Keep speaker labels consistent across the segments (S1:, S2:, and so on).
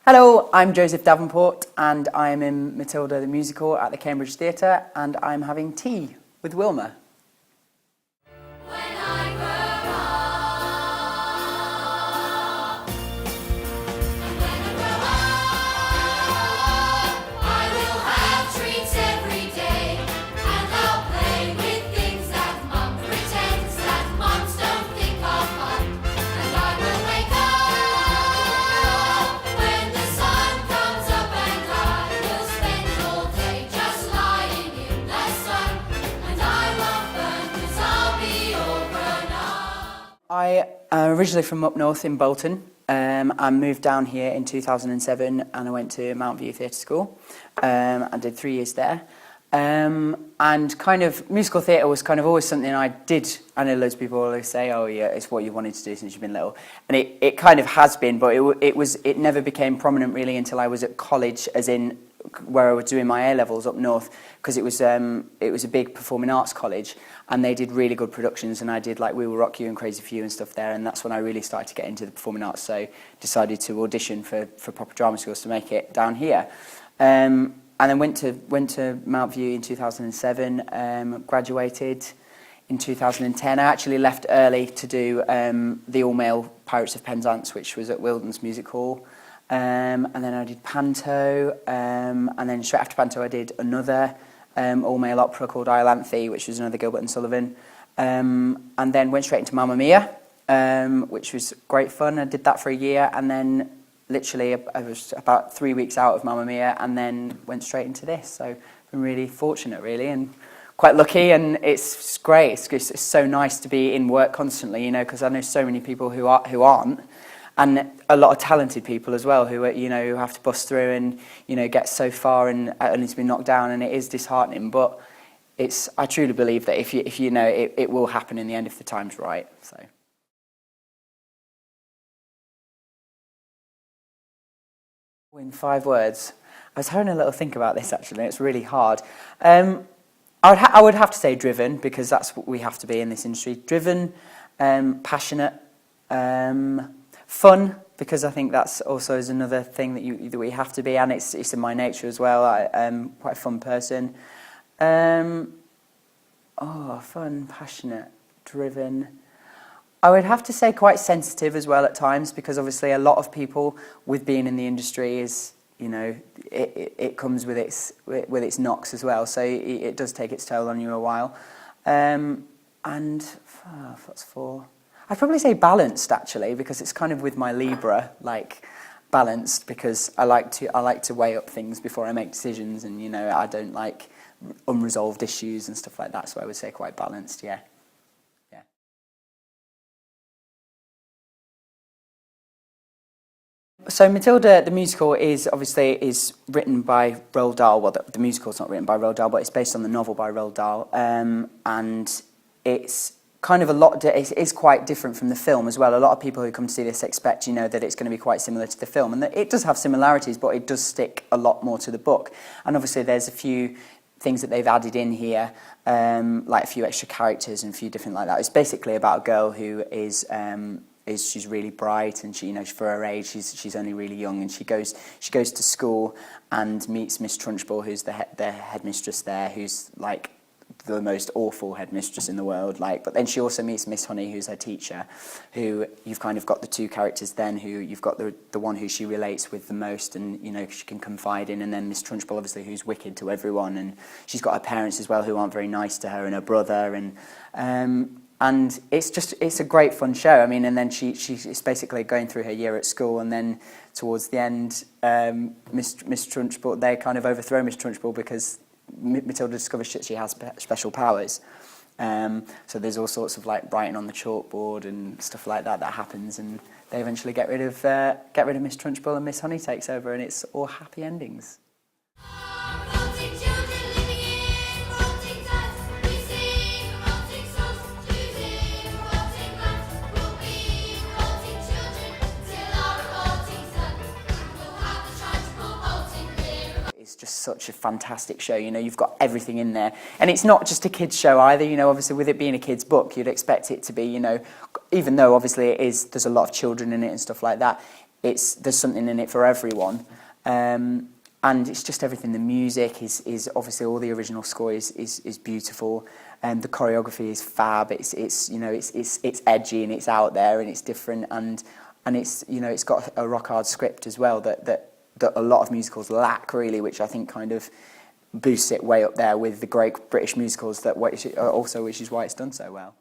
S1: Hello, I'm Joseph Davenport and I'm in Matilda the Musical at the Cambridge Theatre and I'm having tea with Wilma. I'm originally from up north in Bolton. I moved down here in 2007 and I went to Mount View Theatre School. I did 3 years there. And kind of musical theatre was kind of always something I did. I know loads of people always say, oh yeah, it's what you wanted to do since you've been little. And it kind of has been, but it never became prominent really until I was at college, as in where I was doing my A-levels up north, because it was a big performing arts college and they did really good productions, and I did like We Will Rock You and Crazy for You and stuff there, and that's when I really started to get into the performing arts, so decided to audition for proper drama schools to make it down here. And then went to Mount View in 2007, graduated in 2010. I actually left early to do the all-male Pirates of Penzance, which was at Wilden's Music Hall. And then I did Panto, and then straight after Panto I did another all-male opera called Iolanthe, which was another Gilbert and Sullivan. And then went straight into Mamma Mia, which was great fun. I did that for a year, and then literally I was about 3 weeks out of Mamma Mia and then went straight into this. So I've been really fortunate really and quite lucky, and it's great. It's so nice to be in work constantly, you know, because I know so many people who aren't, and a lot of talented people as well who who have to bust through and get so far and only to be knocked down, and it is disheartening, but I truly believe that if you know it will happen in the end if the time's right. So. In 5 words, I was having a little think about this actually. It's really hard. I would have to say driven, because that's what we have to be in this industry. Driven, passionate, fun, because I think that's also is another thing that we have to be, and it's in my nature as well. I'm quite a fun person. Fun, passionate, driven. I would have to say quite sensitive as well at times, because obviously a lot of people with being in the industry is, it comes with its knocks as well. So it does take its toll on you a while. And what's 4? I'd probably say balanced actually, because it's kind of with my Libra, like balanced, because I like to weigh up things before I make decisions, and I don't like unresolved issues and stuff like that. So I would say quite balanced, yeah. So Matilda the Musical is written by Roald Dahl. Well, the musical's not written by Roald Dahl, but it's based on the novel by Roald Dahl, and it's kind of it's quite different from the film as well. A lot of people who come to see this expect that it's going to be quite similar to the film, and that it does have similarities, but it does stick a lot more to the book. And obviously there's a few things that they've added in here, like a few extra characters and a few different like that. It's basically about a girl who she's really bright, and she, for her age, she's only really young, and she goes to school and meets Miss Trunchbull, who's the headmistress there, who's like the most awful headmistress in the world. But then she also meets Miss Honey, who's her teacher, who you've kind of got the 2 characters then, who you've got the one who she relates with the most, and she can confide in, and then Miss Trunchbull obviously, who's wicked to everyone, and she's got her parents as well who aren't very nice to her, and her brother, and it's a great fun show. I mean, and then she's basically going through her year at school, and then towards the end, Miss Trunchbull, they kind of overthrow Miss Trunchbull because Matilda discovers that she has special powers. So there's all sorts of like writing on the chalkboard and stuff like that happens, and they eventually get rid of Miss Trunchbull, and Miss Honey takes over, and it's all happy endings. It's just such a fantastic show. You've got everything in there, and it's not just a kids show either. Obviously with it being a kids book, you'd expect it to be, even though obviously there's a lot of children in it and stuff like that, there's something in it for everyone. And it's just everything. The music is obviously, all the original score is beautiful, and the choreography is fab. It's edgy and it's out there and it's different, and it's it's got a rock hard script as well that a lot of musicals lack, really, which I think kind of boosts it way up there with the great British musicals which is why it's done so well.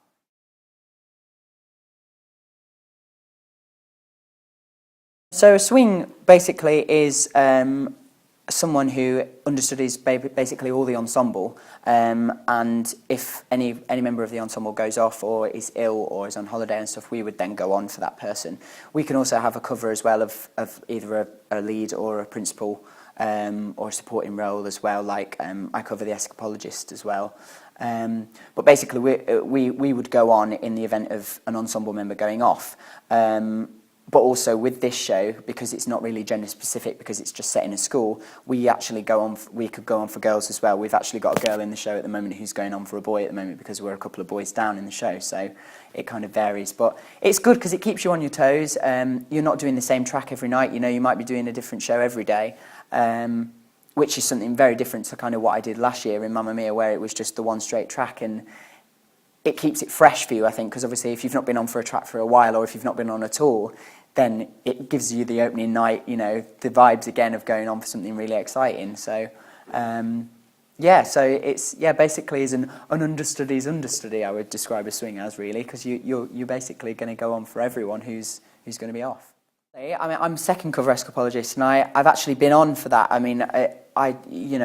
S1: So a swing basically is someone who understudies basically all the ensemble, and if any member of the ensemble goes off or is ill or is on holiday and stuff, we would then go on for that person. We can also have a cover as well of either a lead or a principal, or a supporting role as well, like I cover the escapologist as well. But basically we would go on in the event of an ensemble member going off. But also with this show, because it's not really gender specific, because it's just set in a school, we actually we could go on for girls as well. We've actually got a girl in the show at the moment who's going on for a boy at the moment, because we're a couple of boys down in the show, so it kind of varies. But it's good because it keeps you on your toes. You're not doing the same track every night. You might be doing a different show every day, which is something very different to kind of what I did last year in Mamma Mia, where it was just the one straight track, and it keeps it fresh for you, I think, because obviously if you've not been on for a track for a while, or if you've not been on at all, then it gives you the opening night, the vibes again of going on for something really exciting. So, so it's basically is an understudy's understudy, I would describe a swing as, really, because you're basically going to go on for everyone who's going to be off. I'm second cover escapologist, and I've actually been on for that. I mean, I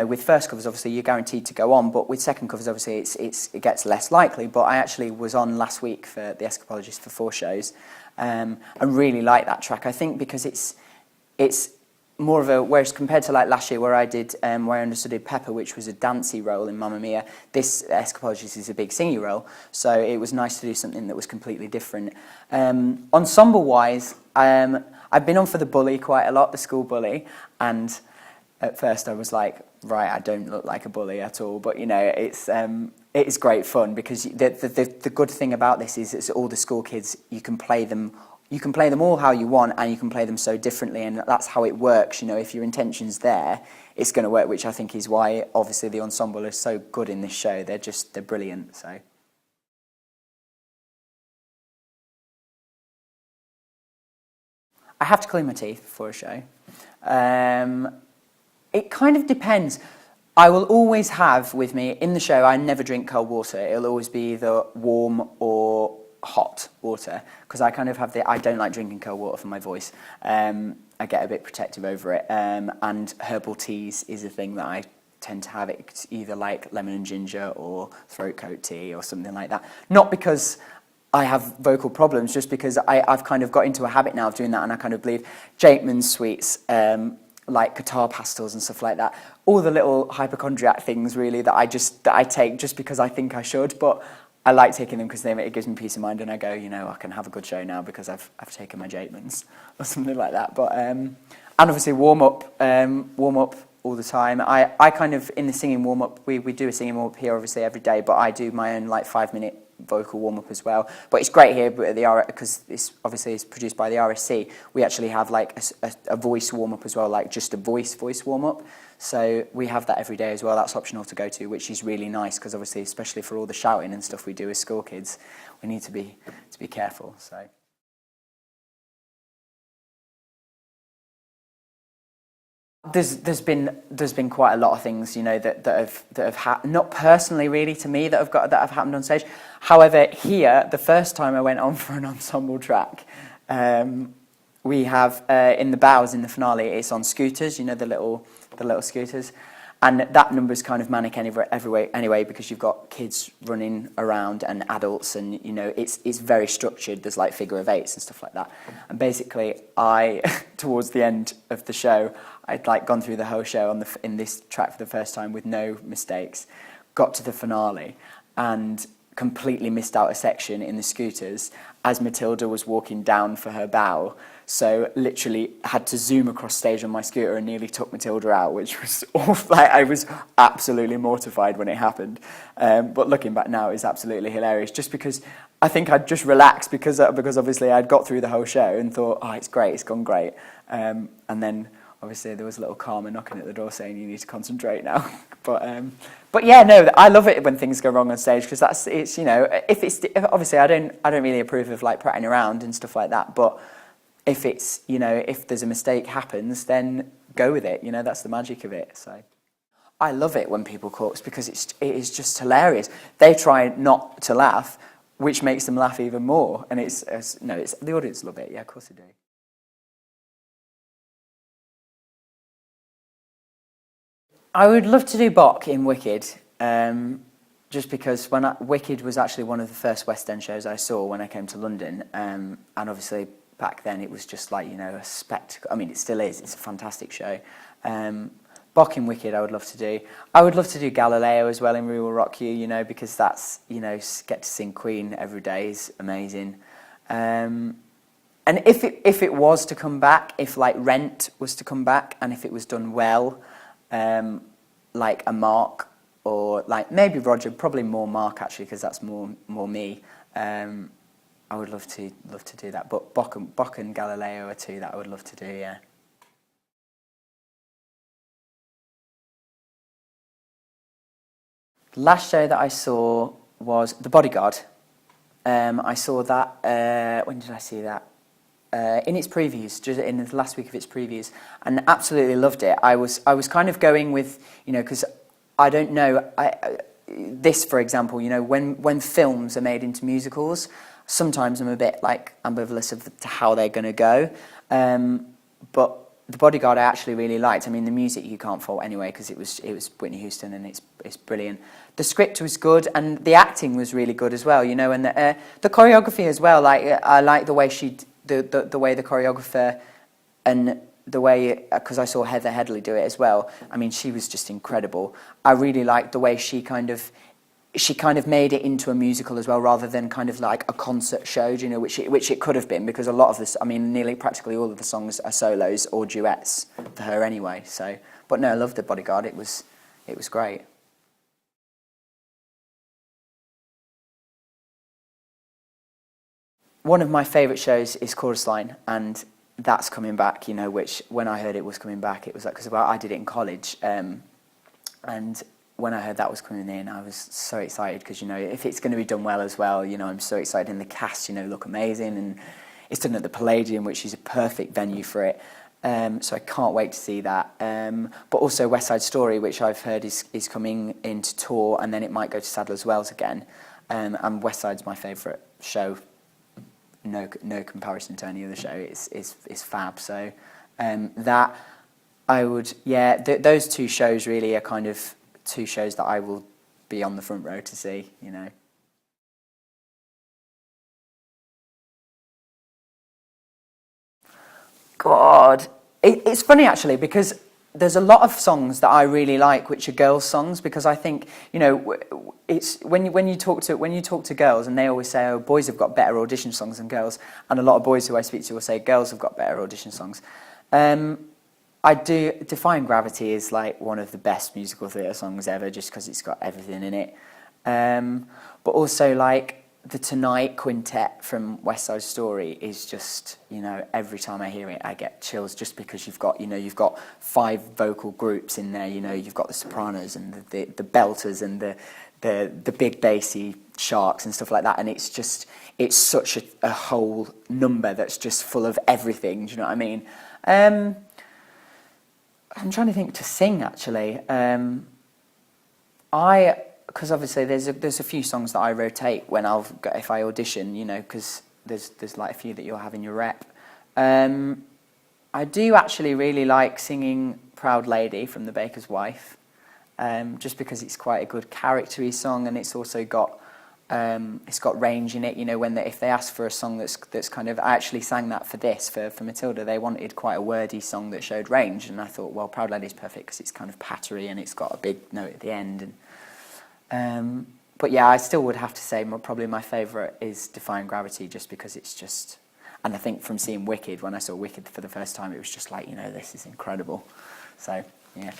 S1: with first covers obviously you're guaranteed to go on, but with second covers obviously it gets less likely. But I actually was on last week for the escapologist for 4 shows. I really like that track. I think because it's more of a, whereas compared to like last year where I did where I understudied Pepper, which was a dancey role in Mamma Mia, this escapologist is a big singy role, so it was nice to do something that was completely different. Ensemble wise, I've been on for the bully quite a lot, the school bully, and at first I was like, right, I don't look like a bully at all, but it's great fun, because the good thing about this is it's all the school kids. You can play them all how you want, and you can play them so differently, and that's how it works. If your intention's there, it's going to work, which I think is why obviously the ensemble is so good in this show. They're brilliant. So I have to clean my teeth before a show. It kind of depends. I will always have with me in the show, I never drink cold water. It'll always be either warm or hot water, because I kind of have I don't like drinking cold water for my voice. I get a bit protective over it. And herbal teas is a thing that I tend to have. It's either like lemon and ginger or throat coat tea or something like that. Not because I have vocal problems, just because I've kind of got into a habit now of doing that, and I kind of believe Jakeman's sweets, like guitar pastels and stuff like that, all the little hypochondriac things really that I take just because I think I should, but I like taking them because it gives me peace of mind, and I go, I can have a good show now because I've taken my Jakeman's or something like that. But and obviously warm up all the time. I kind of, in the singing warm up, we do a singing warm up here obviously every day, but I do my own like 5-minute vocal warm-up as well. But it's great here at the because it's produced by the RSC. We actually have like a voice warm-up as well, like just a voice warm-up. So we have that every day as well. That's optional to go to, which is really nice, because obviously, especially for all the shouting and stuff we do as school kids, we need to be careful. So There's been quite a lot of things, that have happened, not personally really to me, that have happened on stage. However, here, the first time I went on for an ensemble track, we have in the bows in the finale, it's on scooters, the little scooters, and that number is kind of manic anyway, because you've got kids running around and adults, and it's very structured. There's like figure of eights and stuff like that. And basically, towards the end of the show, I'd like gone through the whole show in this track for the first time with no mistakes, got to the finale, and completely missed out a section in the scooters as Matilda was walking down for her bow. So literally had to zoom across stage on my scooter and nearly took Matilda out, which was awful. I was absolutely mortified when it happened. But looking back now, it's absolutely hilarious, just because I think I'd just relaxed because obviously I'd got through the whole show and thought, oh, it's great, it's gone great. And then obviously there was a little karma knocking at the door saying you need to concentrate now. But yeah, no, I love it when things go wrong on stage because it's, you know, obviously I don't really approve of like prattling around and stuff like that. But if it's, you know, if there's a mistake happens, then go with it. You know, that's the magic of it. So I love it when people corpse because it is just hilarious. They try not to laugh, which makes them laugh even more. And it's the audience love it. Yeah, of course they do. I would love to do Bach in Wicked, just because Wicked was actually one of the first West End shows I saw when I came to London, and obviously back then it was just like, you know, a spectacle. I mean, it still is. It's a fantastic show. Bach in Wicked I would love to do. I would love to do Galileo as well in We Will Rock You, you know, because that's, you know, get to sing Queen every day is amazing. And if it was to come back, if like Rent was to come back and if it was done well, like a Mark or like maybe Roger, probably more Mark actually because that's more me. I would love to do that. But Bach and Galileo are two that I would love to do. Yeah. Last show that I saw was The Bodyguard. I saw that. When did I see that? In its previews, just in the last week of its previews, and absolutely loved it. I was kind of going with, you know, because I don't know, this for example, you know, when films are made into musicals, sometimes I'm a bit like ambivalent to how they're going to go. But The Bodyguard I actually really liked. I mean, the music you can't fault anyway because it was Whitney Houston and it's brilliant. The script was good and the acting was really good as well, you know, and the choreography as well. Like I like the way the way the choreographer and the way, because I saw Heather Headley do it as well. I mean, she was just incredible. I really liked the way she kind of made it into a musical as well, rather than kind of like a concert show, you know, which it could have been, because a lot of this, I mean, nearly practically all of the songs are solos or duets for her anyway. So, but no, I loved The Bodyguard. It was great. One of my favourite shows is Chorus Line, and that's coming back, you know, which when I heard it was coming back, it was like, because I did it in college, and when I heard that was coming in, I was so excited because, you know, if it's going to be done well as well, you know, I'm so excited. And the cast, you know, look amazing, and it's done at the Palladium, which is a perfect venue for it. So I can't wait to see that. But also West Side Story, which I've heard is coming into tour, and then it might go to Sadler's Wells again. And West Side's my favourite show. No comparison to any other show. It's fab. So that I would, yeah. Those two shows really are kind of two shows that I will be on the front row to see. You know. God, it's funny actually because there's a lot of songs that I really like which are girls' songs, because I think, you know, it's when you talk to girls and they always say, oh, boys have got better audition songs than girls, and a lot of boys who I speak to will say girls have got better audition songs. I do. Defying Gravity is like one of the best musical theatre songs ever, just because it's got everything in it. But also like the Tonight Quintet from West Side Story is just, you know, every time I hear it I get chills, just because you've got 5 vocal groups in there, you know, you've got the sopranos and the belters and the big bassy sharks and stuff like that, and it's such a whole number that's just full of everything, do you know what I mean? I'm trying to think to sing actually. Because obviously there's a few songs that I rotate if I audition, you know, because there's like a few that you'll have in your rep. I do actually really like singing Proud Lady from The Baker's Wife, just because it's quite a good character-y song, and it's also got range in it, you know, if they ask for a song that's kind of, I actually sang that for Matilda. They wanted quite a wordy song that showed range, and I thought, well, Proud Lady's perfect because it's kind of pattery and it's got a big note at the end. And but yeah, I still would have to say probably my favourite is Defying Gravity, just because it's just, and I think from seeing Wicked, when I saw Wicked for the first time, it was just like, you know, this is incredible. So yeah.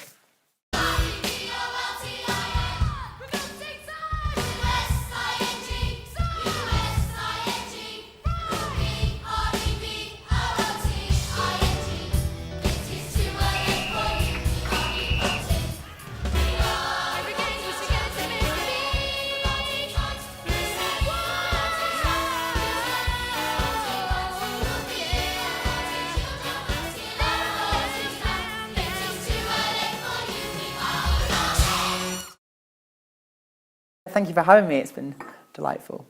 S1: Thank you for having me. It's been delightful.